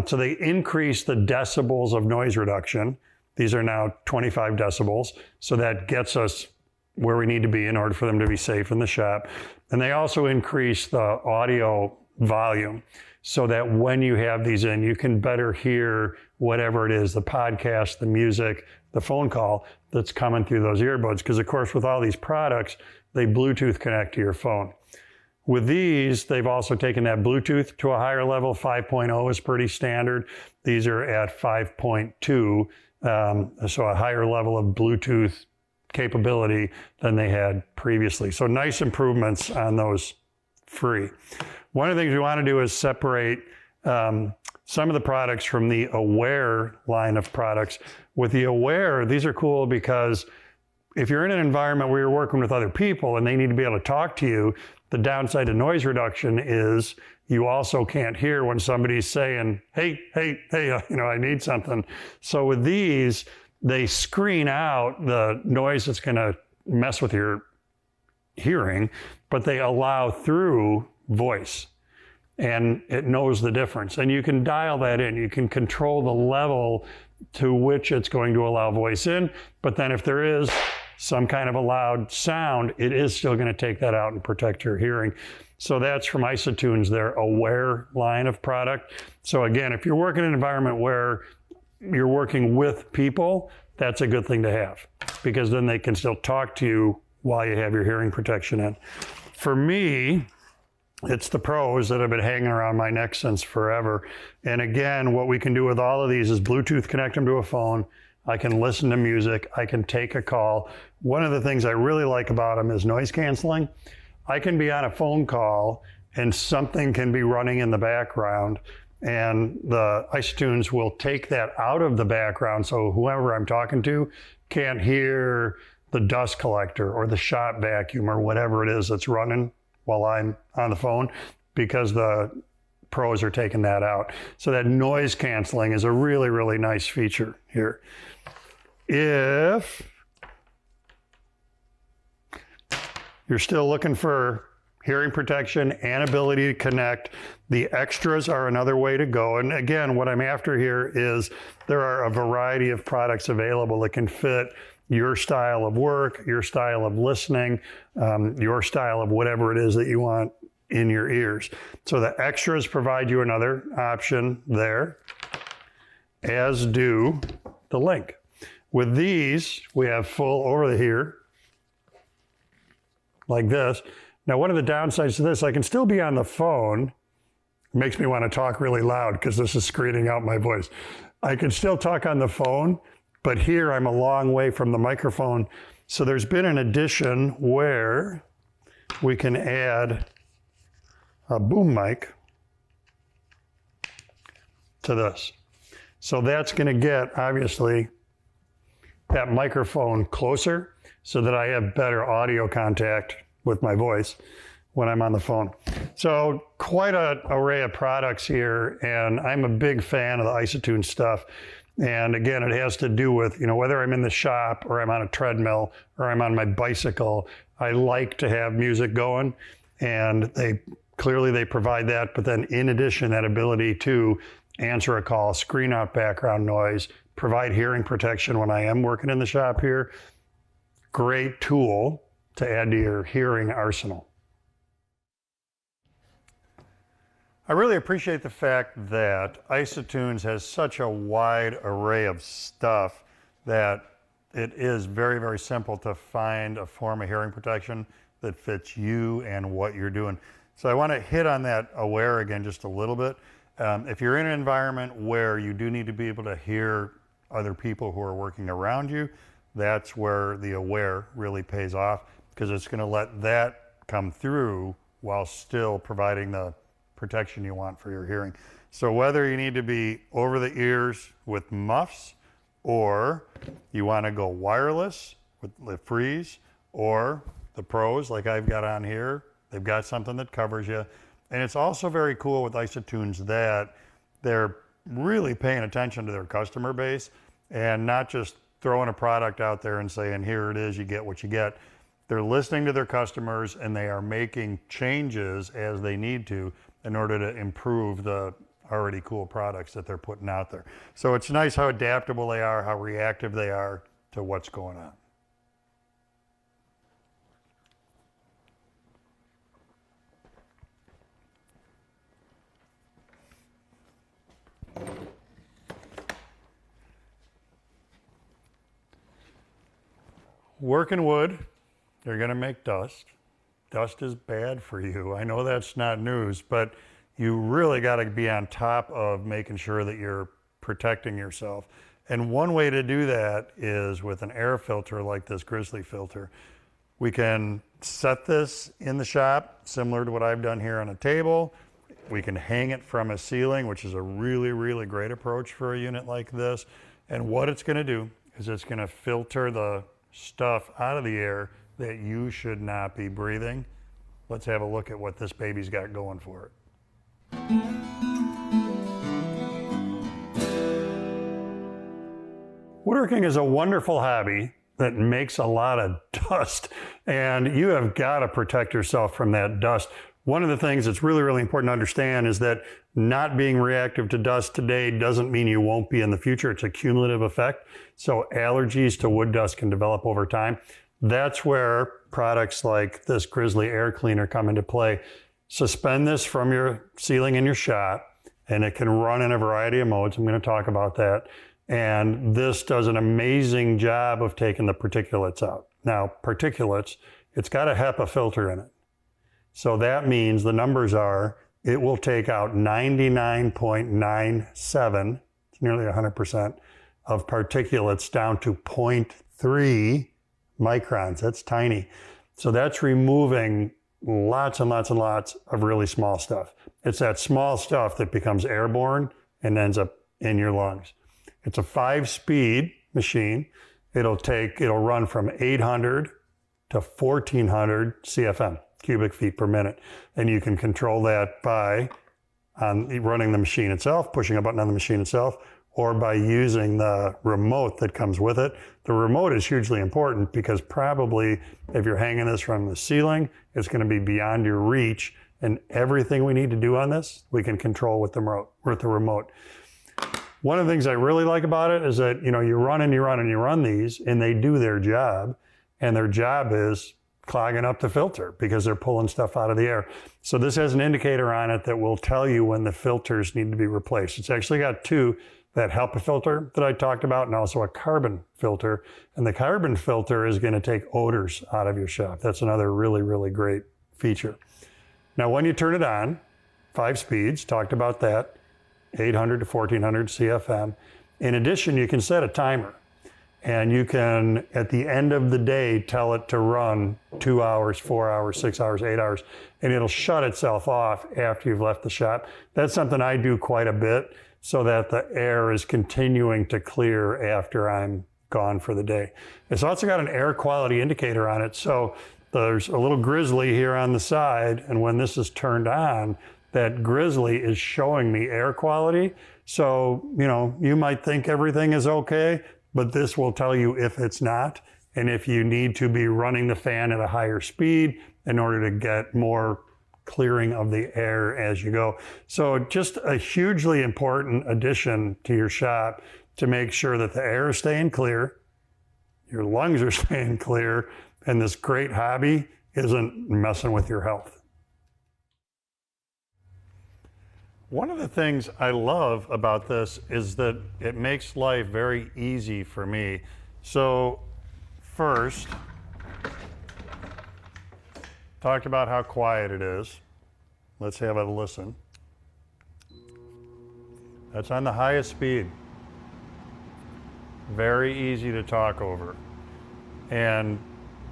So they increased the decibels of noise reduction. These are now 25 decibels. So that gets us where we need to be in order for them to be safe in the shop. And they also increased the audio volume so that when you have these in, you can better hear whatever it is, the podcast, the music, the phone call that's coming through those earbuds. Because of course, with all these products, they Bluetooth connect to your phone. With these, they've also taken that Bluetooth to a higher level. 5.0 is pretty standard. These are at 5.2, so a higher level of Bluetooth capability than they had previously. So nice improvements on those free. One of the things we want to do is separate some of the products from the Aware line of products. With the Aware, these are cool because if you're in an environment where you're working with other people and they need to be able to talk to you, the downside to noise reduction is you also can't hear when somebody's saying, hey, I need something. So with these, they screen out the noise that's going to mess with your hearing, but they allow through voice, and it knows the difference. And you can dial that in. You can control the level to which it's going to allow voice in, but then if there is some kind of a loud sound, it is still going to take that out and protect your hearing. So that's from ISOtunes, their Aware line of product. So again, if you're working in an environment where you're working with people, that's a good thing to have, because then they can still talk to you while you have your hearing protection in. For me, it's the Pros that have been hanging around my neck since forever. And again, what we can do with all of these is Bluetooth connect them to a phone. I can listen to music. I can take a call. One of the things I really like about them is noise canceling. I can be on a phone call and something can be running in the background, and the ISOtunes will take that out of the background so whoever I'm talking to can't hear the dust collector or the shop vacuum or whatever it is that's running while I'm on the phone, because the pros are taking that out. So that noise canceling is a really, really nice feature here. If you're still looking for hearing protection and ability to connect, the extras are another way to go. And again, what I'm after here is there are a variety of products available that can fit your style of work, your style of listening, your style of whatever it is that you want in your ears. So the extras provide you another option there, as do the link. With these, we have full over here, like this. Now, one of the downsides to this, I can still be on the phone. It makes me want to talk really loud because this is screening out my voice. I can still talk on the phone, but here I'm a long way from the microphone. So there's been an addition where we can add a boom mic to this. So that's going to get, obviously, that microphone closer so that I have better audio contact with my voice when I'm on the phone. So quite an array of products here, and I'm a big fan of the ISOtunes stuff. And again, it has to do with, whether I'm in the shop or I'm on a treadmill or I'm on my bicycle, I like to have music going, and they provide that. But then in addition, that ability to answer a call, screen out background noise, provide hearing protection when I am working in the shop here. Great tool to add to your hearing arsenal. I really appreciate the fact that ISOtunes has such a wide array of stuff that it is very, very simple to find a form of hearing protection that fits you and what you're doing. So I want to hit on that aware again just a little bit. If you're in an environment where you do need to be able to hear other people who are working around you, that's where the aware really pays off, because it's going to let that come through while still providing the protection you want for your hearing. So whether you need to be over the ears with muffs, or you want to go wireless with the freeze, or the pros like I've got on here, they've got something that covers you. And it's also very cool with ISOtunes that they're really paying attention to their customer base and not just throwing a product out there and saying, here it is, you get what you get. They're listening to their customers, and they are making changes as they need to in order to improve the already cool products that they're putting out there. So it's nice how adaptable they are, how reactive they are to what's going on. Working wood, you're going to make dust. Dust is bad for you. I know that's not news, but you really got to be on top of making sure that you're protecting yourself. And one way to do that is with an air filter like this Grizzly filter. We can set this in the shop, similar to what I've done here on a table. We can hang it from a ceiling, which is a really, really great approach for a unit like this. And what it's going to do is it's going to filter the stuff out of the air that you should not be breathing. Let's have a look at what this baby's got going for it. Woodworking is a wonderful hobby that makes a lot of dust, and you have got to protect yourself from that dust. One of the things that's really, really important to understand is that not being reactive to dust today doesn't mean you won't be in the future. It's a cumulative effect. So allergies to wood dust can develop over time. That's where products like this Grizzly air cleaner come into play. Suspend this from your ceiling in your shop, and it can run in a variety of modes. I'm going to talk about that. And this does an amazing job of taking the particulates out. Now, particulates, it's got a HEPA filter in it. So that means the numbers are, it will take out 99.97, it's nearly 100%, of particulates down to 0.3 microns. That's tiny. So that's removing lots and lots and lots of really small stuff. It's that small stuff that becomes airborne and ends up in your lungs. It's a 5-speed machine. It'll run from 800 to 1400 CFM, cubic feet per minute. And you can control that by running the machine itself, pushing a button on the machine itself, or by using the remote that comes with it. The remote is hugely important because probably if you're hanging this from the ceiling, it's going to be beyond your reach, and everything we need to do on this, we can control with the remote. One of the things I really like about it is that, you run these, and they do their job, and their job is clogging up the filter because they're pulling stuff out of the air. So this has an indicator on it that will tell you when the filters need to be replaced. It's actually got 2, that HEPA filter that I talked about, and also a carbon filter. And the carbon filter is going to take odors out of your shop. That's another really, really great feature. Now, when you turn it on, 5 speeds, talked about that, 800 to 1400 CFM. In addition, you can set a timer, and you can, at the end of the day, tell it to run 2 hours, 4 hours, 6 hours, 8 hours, and it'll shut itself off after you've left the shop. That's something I do quite a bit, so that the air is continuing to clear after I'm gone for the day. It's also got an air quality indicator on it. So there's a little Grizzly here on the side, and when this is turned on, that Grizzly is showing me air quality. So, you might think everything is okay, but this will tell you if it's not, and if you need to be running the fan at a higher speed in order to get more clearing of the air as you go. So just a hugely important addition to your shop to make sure that the air is staying clear, your lungs are staying clear, and this great hobby isn't messing with your health. One of the things I love about this is that it makes life very easy for me. So first, talked about how quiet it is. Let's have a listen. That's on the highest speed. Very easy to talk over. And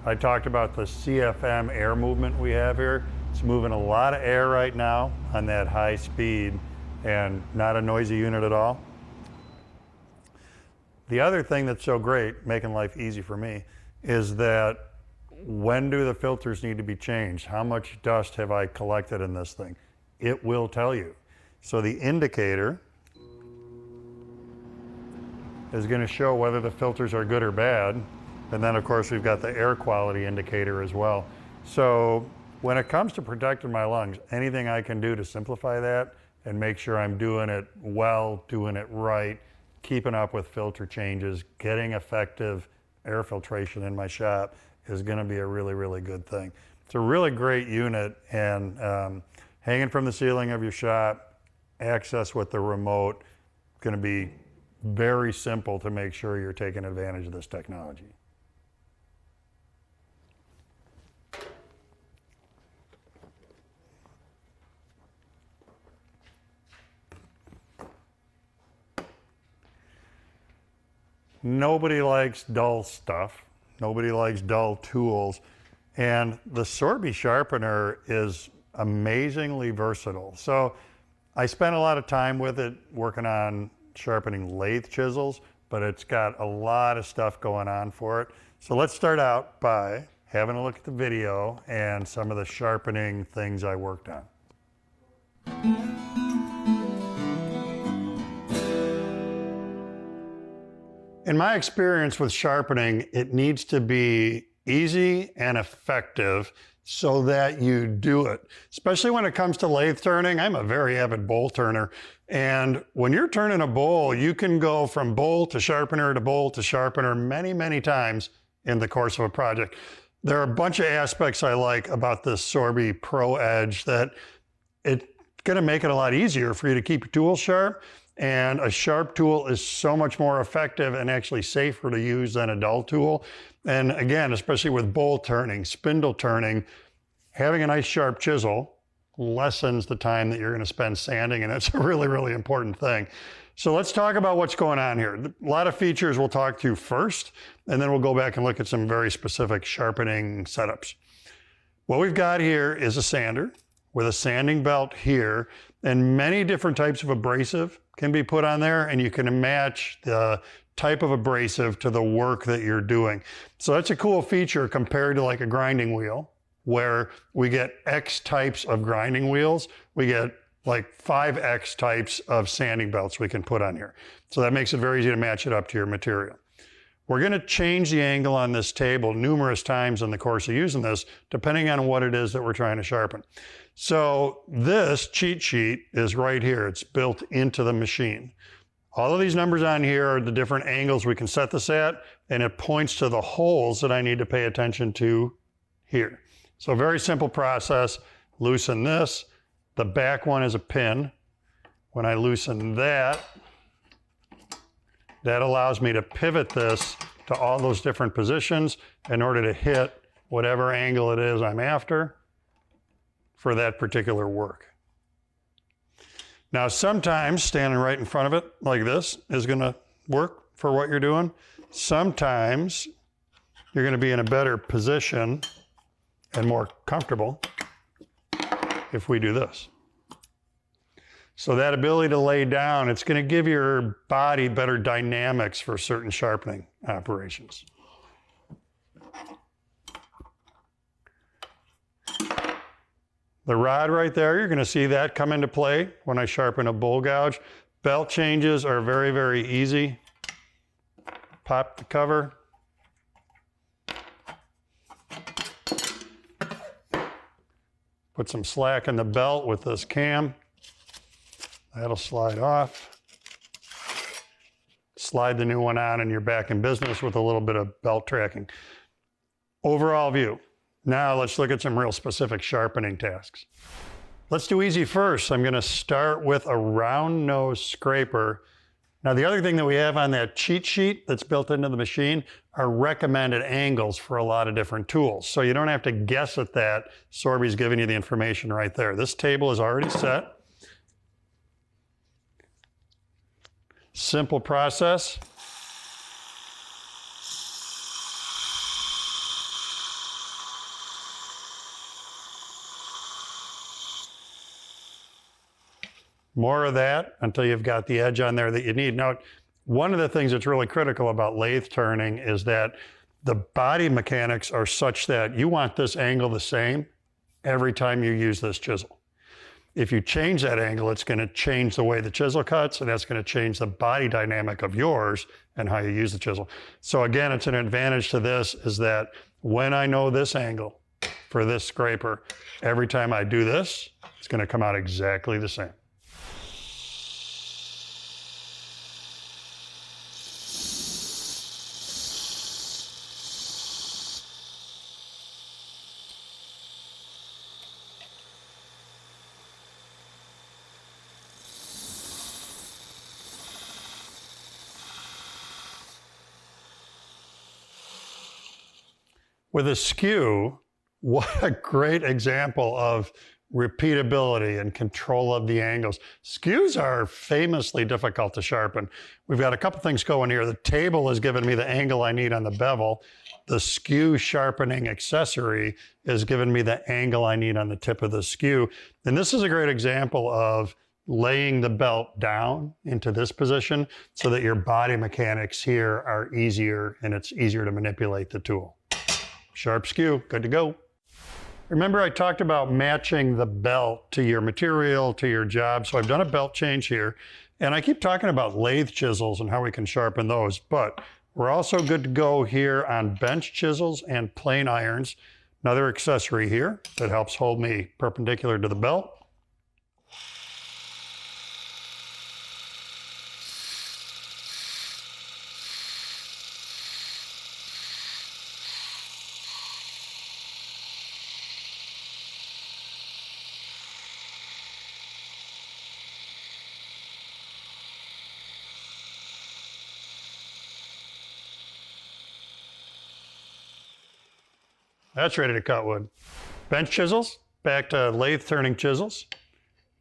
I talked about the CFM air movement we have here. It's moving a lot of air right now on that high speed, and not a noisy unit at all. The other thing that's so great, making life easy for me, is that when do the filters need to be changed? How much dust have I collected in this thing? It will tell you. So the indicator is going to show whether the filters are good or bad. And then of course we've got the air quality indicator as well. So when it comes to protecting my lungs, anything I can do to simplify that and make sure I'm doing it well, doing it right, keeping up with filter changes, getting effective air filtration in my shop is going to be a really, really good thing. It's a really great unit, and hanging from the ceiling of your shop, access with the remote, going to be very simple to make sure you're taking advantage of this technology. Nobody likes dull stuff. Nobody likes dull tools. And the Sorby sharpener is amazingly versatile. So I spent a lot of time with it working on sharpening lathe chisels, but it's got a lot of stuff going on for it. So let's start out by having a look at the video and some of the sharpening things I worked on. In my experience with sharpening, it needs to be easy and effective so that you do it. Especially when it comes to lathe turning. I'm a very avid bowl turner. And when you're turning a bowl, you can go from bowl to sharpener many, many times in the course of a project. There are a bunch of aspects I like about this Sorby Pro Edge that it's gonna make it a lot easier for you to keep your tools sharp. And a sharp tool is so much more effective and actually safer to use than a dull tool. And again, especially with bowl turning, spindle turning, having a nice sharp chisel lessens the time that you're going to spend sanding, and that's a really, really important thing. So let's talk about what's going on here. A lot of features we'll talk through first, and then we'll go back and look at some very specific sharpening setups. What we've got here is a sander with a sanding belt here, and many different types of abrasive can be put on there, and you can match the type of abrasive to the work that you're doing. So that's a cool feature compared to like a grinding wheel, where we get X types of grinding wheels. We get like 5X types of sanding belts we can put on here. So that makes it very easy to match it up to your material. We're gonna change the angle on this table numerous times in the course of using this, depending on what it is that we're trying to sharpen. So this cheat sheet is right here. It's built into the machine. All of these numbers on here are the different angles we can set this at, and it points to the holes that I need to pay attention to here. So a very simple process. Loosen this. The back one is a pin. When I loosen that, that allows me to pivot this to all those different positions in order to hit whatever angle it is I'm after for that particular work. Now, sometimes standing right in front of it like this is gonna work for what you're doing. Sometimes you're gonna be in a better position and more comfortable if we do this. So that ability to lay down, it's going to give your body better dynamics for certain sharpening operations. The rod right there, you're going to see that come into play when I sharpen a bull gouge. Belt changes are very, very easy. Pop the cover. Put some slack in the belt with this cam. That'll slide off. Slide the new one on and you're back in business with a little bit of belt tracking. Overall view. Now let's look at some real specific sharpening tasks. Let's do easy first. I'm gonna start with a round nose scraper. Now the other thing that we have on that cheat sheet that's built into the machine are recommended angles for a lot of different tools. So you don't have to guess at that. Sorby's giving you the information right there. This table is already set. Simple process. More of that until you've got the edge on there that you need. Now, one of the things that's really critical about lathe turning is that the body mechanics are such that you want this angle the same every time you use this chisel. If you change that angle, it's going to change the way the chisel cuts, and that's going to change the body dynamic of yours and how you use the chisel. So again, it's an advantage to this is that when I know this angle for this scraper, every time I do this, it's going to come out exactly the same. With a skew, what a great example of repeatability and control of the angles. Skews are famously difficult to sharpen. We've got a couple things going here. The table has given me the angle I need on the bevel. The skew sharpening accessory has given me the angle I need on the tip of the skew. And this is a great example of laying the belt down into this position so that your body mechanics here are easier and it's easier to manipulate the tool. Sharp skew, good to go. Remember I talked about matching the belt to your material, to your job. So I've done a belt change here, and I keep talking about lathe chisels and how we can sharpen those, but we're also good to go here on bench chisels and plane irons. Another accessory here that helps hold me perpendicular to the belt. That's ready to cut wood. Bench chisels, back to lathe turning chisels.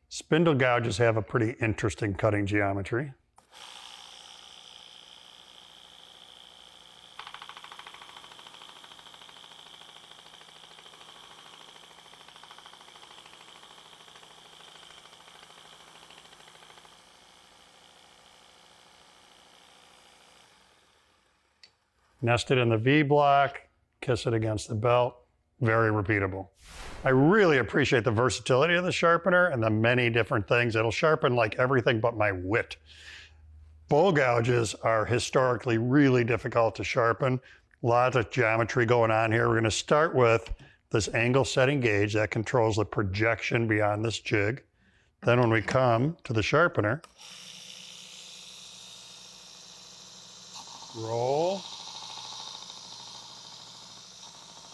Spindle gouges have a pretty interesting cutting geometry. nest it in the V-block, kiss it against the belt. Very repeatable. I really appreciate the versatility of the sharpener and the many different things. It'll sharpen like everything but my wit. Bowl gouges are historically really difficult to sharpen. Lots of geometry going on here. We're going to start with this angle setting gauge that controls the projection beyond this jig. Then when we come to the sharpener, roll,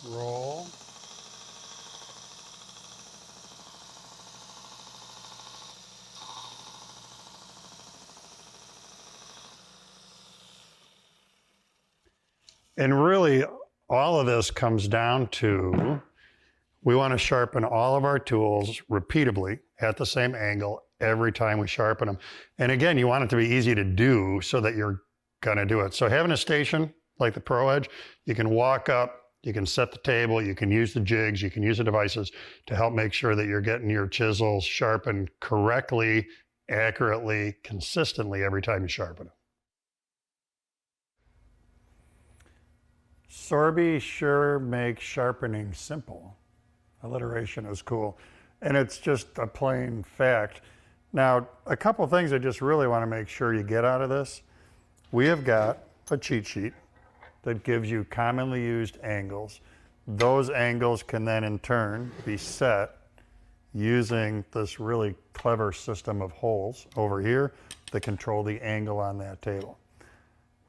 roll, and really all of this comes down to we want to sharpen all of our tools repeatably at the same angle every time we sharpen them. And again, you want it to be easy to do so that you're going to do it. So having a station like the Pro Edge, you can walk up, you can set the table, you can use the jigs, you can use the devices to help make sure that you're getting your chisels sharpened correctly, accurately, consistently every time you sharpen them. Sorby sure makes sharpening simple. Alliteration is cool. And it's just a plain fact. Now, a couple things I just really want to make sure you get out of this. We have got a cheat sheet that gives you commonly used angles. Those angles can then in turn be set using this really clever system of holes over here that control the angle on that table.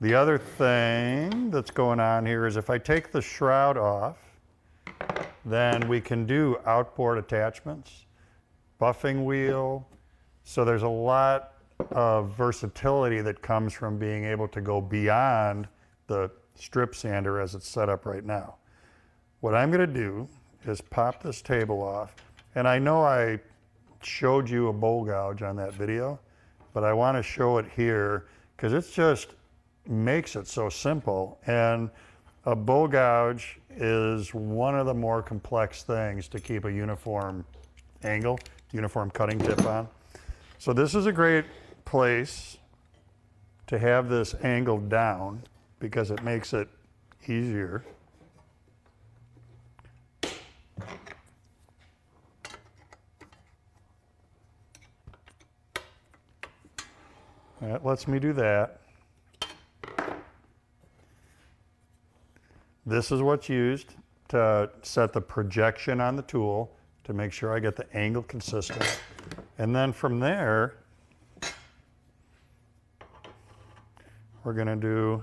The other thing that's going on here is if I take the shroud off, then we can do outboard attachments, buffing wheel. So there's a lot of versatility that comes from being able to go beyond the strip sander as it's set up right now. What I'm going to do is pop this table off. And I know I showed you a bowl gouge on that video, but I want to show it here because it's just makes it so simple. And a bowl gouge is one of the more complex things to keep a uniform angle, uniform cutting tip on. So this is a great place to have this angled down because it makes it easier. That lets me do that. This is what's used to set the projection on the tool to make sure I get the angle consistent. And then from there, we're going to do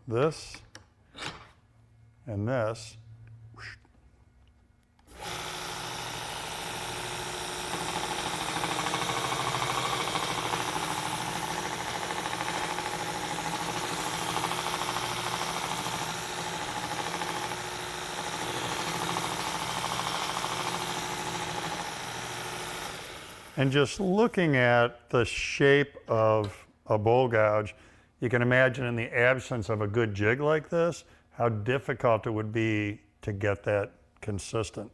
this and this. And just looking at the shape of a bowl gouge, you can imagine in the absence of a good jig like this, how difficult it would be to get that consistent.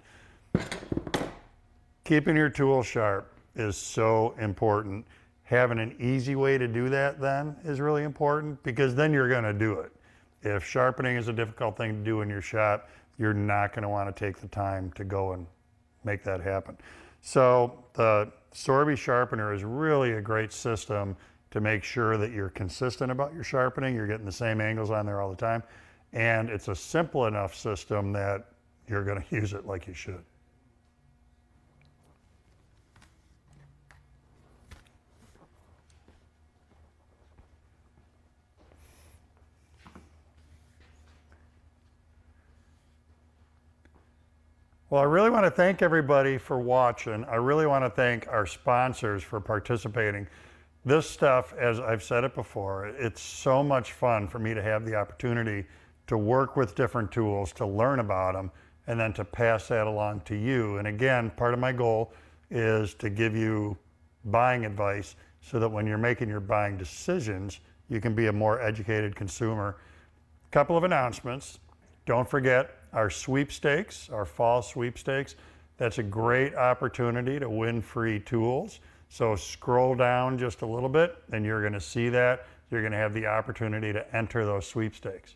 Keeping your tool sharp is so important. Having an easy way to do that then is really important because then you're going to do it. If sharpening is a difficult thing to do in your shop, you're not going to want to take the time to go and make that happen. So the Sorby sharpener is really a great system to make sure that you're consistent about your sharpening, you're getting the same angles on there all the time, and it's a simple enough system that you're going to use it like you should. Well, I really want to thank everybody for watching. I really want to thank our sponsors for participating. This stuff, as I've said it before, it's so much fun for me to have the opportunity to work with different tools, to learn about them, and then to pass that along to you. And again, part of my goal is to give you buying advice so that when you're making your buying decisions, you can be a more educated consumer. A couple of announcements. Don't forget our sweepstakes, our fall sweepstakes. That's a great opportunity to win free tools. So scroll down just a little bit and you're going to see that. you're going to have the opportunity to enter those sweepstakes.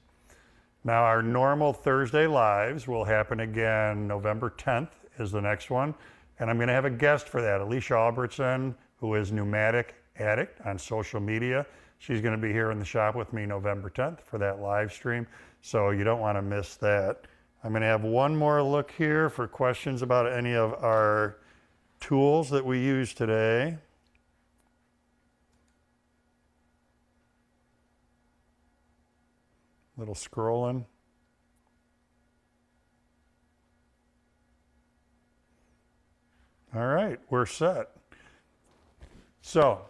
Now, our normal Thursday lives will happen again. November 10th is the next one. And I'm going to have a guest for that, Alicia Albertson, who is Pneumatic Addict on social media. She's going to be here in the shop with me November 10th for that live stream. So you don't want to miss that. I'm going to have one more look here for questions about any of our tools that we use today. Little scrolling. All right, we're set. So,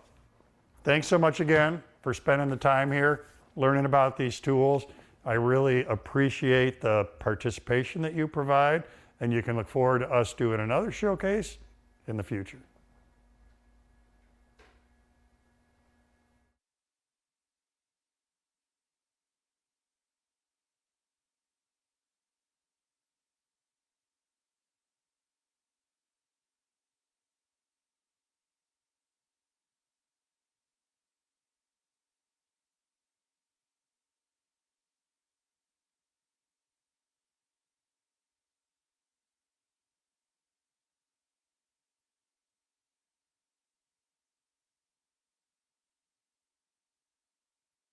thanks so much again for spending the time here, learning about these tools. I really appreciate the participation that you provide, and you can look forward to us doing another showcase in the future.